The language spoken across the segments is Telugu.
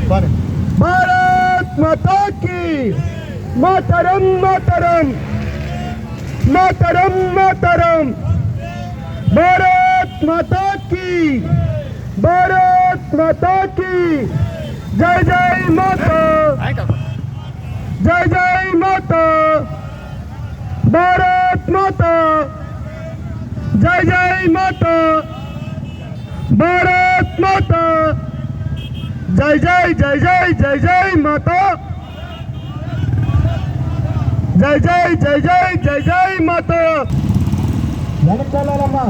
भारत माता की मातरम मातरम मातरम मातरम भारत माता की जय जय माता भारत माता जय जय माता भारत माता जय जय जय जय जय जय माता जय जय जय जय जय जय माता వెనకాలమ్మా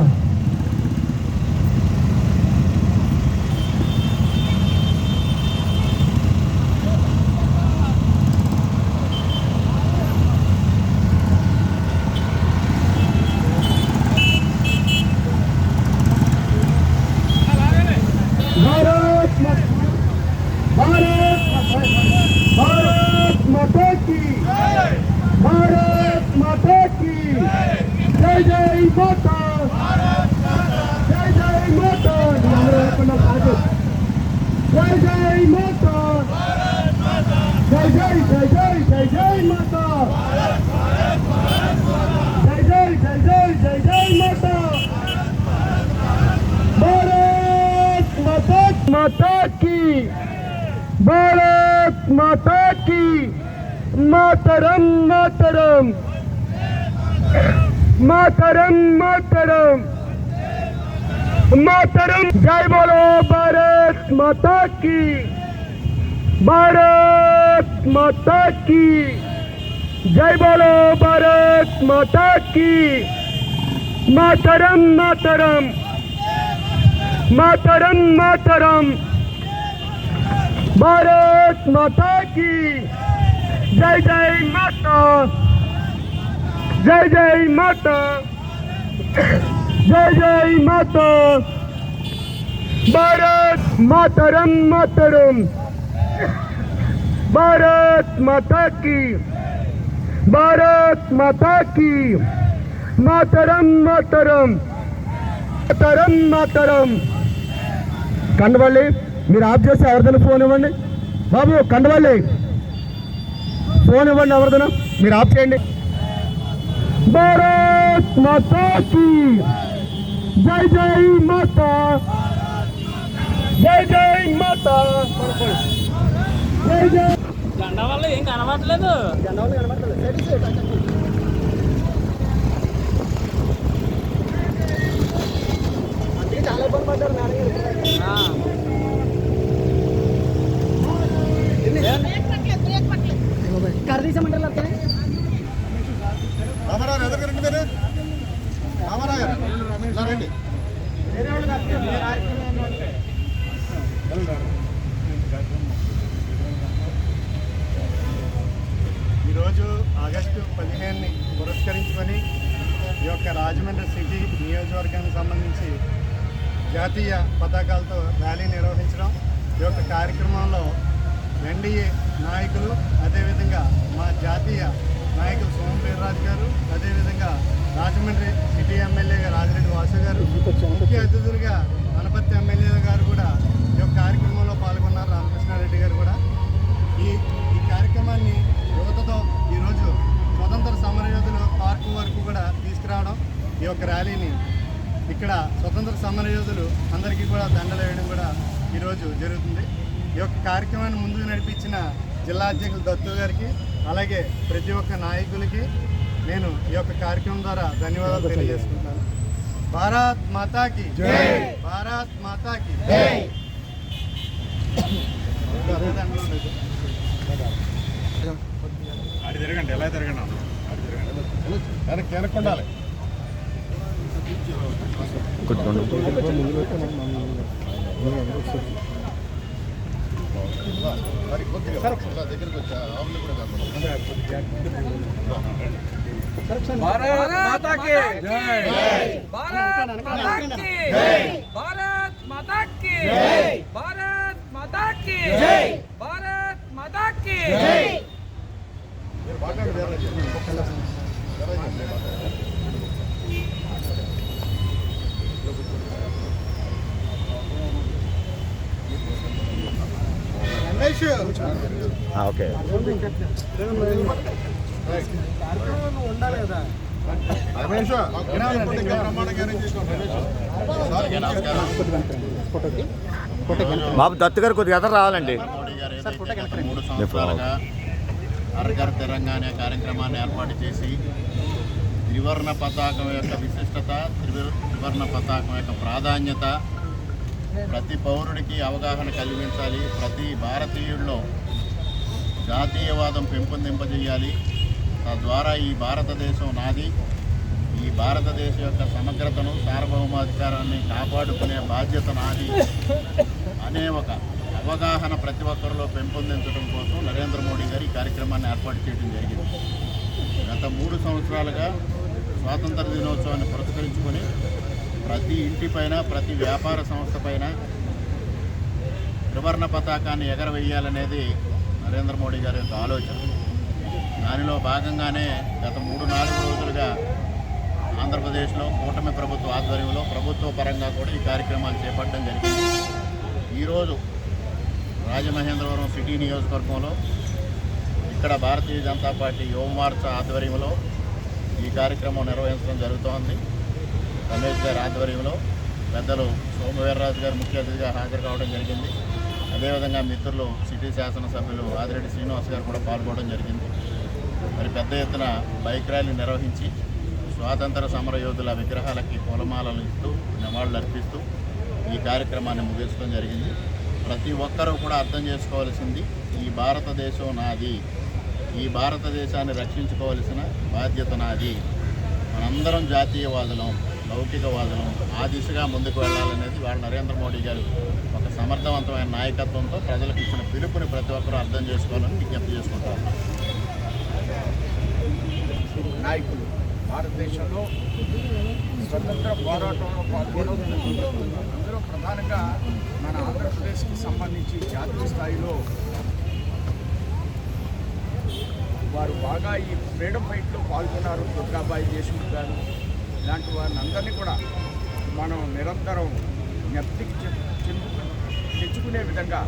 भारत माता की जय जय माता जय जय माता जय जय माता जय जय जय जय जय जय माता जय जय जय जय जय जय माता भारत माता माता की भारत माता की मातरम मातरम मातरम मातरम मातरम जय बोलो भारत माता की जय बोलो भारत माता की मातरम मातरम मातरम मातरम भारत माता की जय जय माता जय जय माता जय जय माता भारत मातरम मातरम भारत माता की मातरम मातरम मातरम मातरम కండవల్లి మీరు ఆఫ్ చేసి ఎవరిదైనా ఫోన్ ఇవ్వండి బాబు కండవల్లి ఫోన్ ఇవ్వండి ఎవరిదైనా మీరు ఆఫ్ చేయండి భారత్ మాతా की जय जय माता जय जय माता जय जय జెండా వల్ల ఏం కనబడట్లేదు అందుకే చాలా ఇబ్బంది పడ్డారు కర్ర తీసామంటారు ఈరోజు ఆగస్టు 15ని పురస్కరించుకొని ఈ యొక్క రాజమండ్రి సిటీ నియోజకవర్గానికి సంబంధించి జాతీయ పతాకాలతో ర్యాలీ నిర్వహించడం, ఈ యొక్క కార్యక్రమంలో ఎన్డీఏ నాయకులు, అదేవిధంగా మా జాతీయ నాయకులు సోమవీర్రాజు గారు, అదేవిధంగా రాజమండ్రి సిటీ ఎమ్మెల్యే గారు రాజిరెడ్డి వాసు గారు, ముఖ్య అతిథులుగా అనపర్తి ఎమ్మెల్యే గారు కూడా ఈ యొక్క కార్యక్రమంలో పాల్గొన్నారు. రామకృష్ణారెడ్డి గారు కూడా ఈ కార్యక్రమాన్ని యువతతో ఈరోజు స్వతంత్ర సమరయోధులు పార్కు వరకు కూడా తీసుకురావడం, ఈ యొక్క ర్యాలీని ఇక్కడ స్వతంత్ర సమరయోధులు అందరికీ కూడా దండలు వేయడం కూడా ఈరోజు జరుగుతుంది. ఈ యొక్క కార్యక్రమాన్ని ముందుకు నడిపించిన జిల్లా అధ్యక్షులు దత్తు గారికి, అలాగే ప్రతి ఒక్క నాయకులకి నేను ఈ యొక్క కార్యక్రమం ద్వారా ధన్యవాదాలు తెలియజేసుకుంటాను. భారత్ మాతాకి జై, భారత్ మాతాకి జై. అది తిరగండి, ఎలా తిరగండి, వెనక్కుండాలి. దగ్గరికి వచ్చా ఆవులు కూడా भारत माता की जय, भारत माता की जय, भारत माता की जय, भारत माता की जय, भारत माता की जय. ఓకే. బాబు దత్తు గారు కొద్దిగా ఎదురు రావాలండి. మోడీ గారు ఏదైతే గత 3 సంవత్సరాలుగా హర్ ఘర్ తిరంగా అనే కార్యక్రమాన్ని ఏర్పాటు చేసి త్రివర్ణ పతాకం యొక్క విశిష్టత, త్రివర్ణ పతాకం యొక్క ప్రాధాన్యత, ప్రతి పౌరుడికి అవగాహన కలిగించాలి, ప్రతి భారతీయుల్లో జాతీయవాదం పెంపొందింపజేయాలి, తద్వారా ఈ భారతదేశం నాది, ఈ భారతదేశం యొక్క సమగ్రతను, సార్వభౌమాధికారాన్ని కాపాడుకునే బాధ్యత నాది అనే ఒక అవగాహన ప్రతి ఒక్కరిలో పెంపొందించడం కోసం నరేంద్ర మోడీ గారు ఈ కార్యక్రమాన్ని ఏర్పాటు చేయడం జరిగింది. గత 3 సంవత్సరాలుగా స్వాతంత్ర దినోత్సవాన్ని పురస్కరించుకొని ప్రతి ఇంటిపైన, ప్రతి వ్యాపార సంస్థ పైన త్రివర్ణ పతాకాన్ని ఎగరవేయాలనేది నరేంద్ర మోడీ గారి యొక్క ఆలోచన. దానిలో భాగంగానే గత 3-4 రోజులుగా ఆంధ్రప్రదేశ్లో కూటమి ప్రభుత్వ ఆధ్వర్యంలో ప్రభుత్వ పరంగా కూడా ఈ కార్యక్రమాలు చేపట్టడం జరిగింది. ఈరోజు రాజమహేంద్రవరం సిటీ నియోజకవర్గంలో ఇక్కడ భారతీయ జనతా పార్టీ యువ మోర్చా ఆధ్వర్యంలో ఈ కార్యక్రమం నిర్వహించడం జరుగుతోంది. రమేష్ గారి ఆధ్వర్యంలో పెద్దలు సోమవీర్రాజు గారు ముఖ్య అతిథిగా హాజరు కావడం జరిగింది. అదేవిధంగా మిత్రులు సిటీ శాసనసభ్యులు ఆదిరెడ్డి శ్రీనివాస్ గారు కూడా పాల్గొనడం జరిగింది. మరి పెద్ద ఎత్తున బైక్ ర్యాలీ నిర్వహించి స్వాతంత్ర సమరయోధుల విగ్రహాలకి పూలమాలలు ఇస్తూ నివాళులు అర్పిస్తూ ఈ కార్యక్రమాన్ని ముగించడం జరిగింది. ప్రతి ఒక్కరూ కూడా అర్థం చేసుకోవాల్సింది, ఈ భారతదేశం నాది, ఈ భారతదేశాన్ని రక్షించుకోవాల్సిన బాధ్యత నాది, మనందరం జాతీయవాదులం, లౌకికవాదులం, ఆ దిశగా ముందుకు వెళ్ళాలనేది వాళ్ళ నరేంద్ర మోడీ గారు ఒక సమర్థవంతమైన నాయకత్వంతో ప్రజలకు ఇచ్చిన పిలుపుని ప్రతి ఒక్కరూ అర్థం చేసుకోవాలని విజ్ఞప్తి చేసుకుంటారు. నాయకులు భారతదేశంలో స్వతంత్ర పోరాటంలో పాల్గొనడం, అందులో ప్రధానంగా మన ఆంధ్రప్రదేశ్కి సంబంధించి జాతీయ స్థాయిలో వారు బాగా ఈ ఫ్రీడమ్ ఫైట్లో పాల్గొన్నారు. దుర్గాబాయి దేశ్ముఖ్ గారు ఇలాంటి వారిని అందరినీ కూడా మనం నిరంతరం జ్ఞప్తికి తెచ్చుకునే విధంగా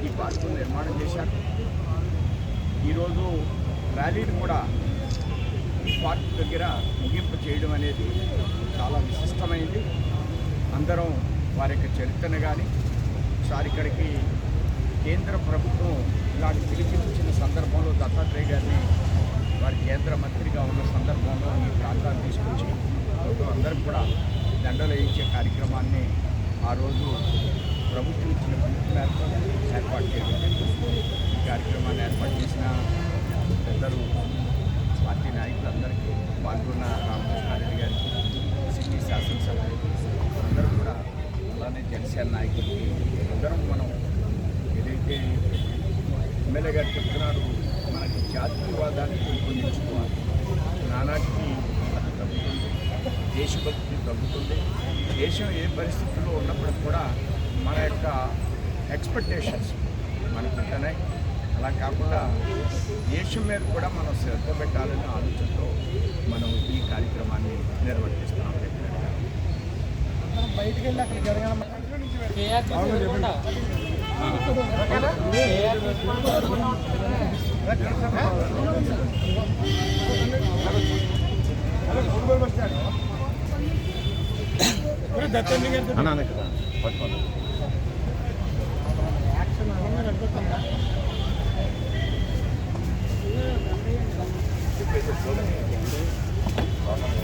ఈ పార్కును నిర్మాణం చేశారు. ఈరోజు ర్యాలీని కూడా ఈ పార్క్ దగ్గర ముగింపు చేయడం అనేది చాలా విశిష్టమైంది. అందరం వారి యొక్క చరిత్రను కానీ ఒకసారి ఇక్కడికి కేంద్ర ప్రభుత్వం ఇలాంటి పిలిపించిన సందర్భంలో దత్తాత్రేయ గారిని వారి కేంద్ర మంత్రిగా ఉన్న సందర్భంలో ఈ ప్రాంతాన్ని తీసుకొచ్చి అందరికి కూడా దండలు వేయించే కార్యక్రమాన్ని ఆ రోజు ప్రభుత్వం ఇచ్చిన పిలుపు మేరకు ఏర్పాటు చేయడం జరిగింది. ఈ కార్యక్రమాన్ని ఏర్పాటు చేసిన పెద్దలు పార్టీ నాయకులందరికీ, పాల్గొన్న రామకృష్ణారెడ్డి గారికి, సిటీ శాసనసభ్యులు అందరూ కూడా, అలానే జనసేన నాయకులకి అందరం మనం ఏదైతే ఎమ్మెల్యే గారు చెప్తున్నారు, మనకి జాతీయవాదాన్ని పెంపొందించుకోవాలి, నానాటికి అది తగ్గుతుంది, దేశభక్తి తగ్గుతుంది. దేశం ఏ పరిస్థితుల్లో ఉన్నప్పటికీ కూడా మన యొక్క ఎక్స్పెక్టేషన్స్ మనకు ఉంటున్నాయి. అలా కాకుండా దేశం మీద కూడా మనం శ్రద్ధ పెట్టాలనే ఆలోచనతో మనం ఈ కార్యక్రమాన్ని నిర్వర్తిస్తున్నాం. బయటికి వెళ్ళి అక్కడ జరగాలి.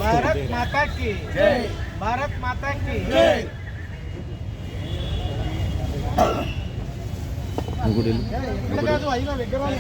భారత్ మాతా की जय, भारत माता की जय. విగ్రహాలు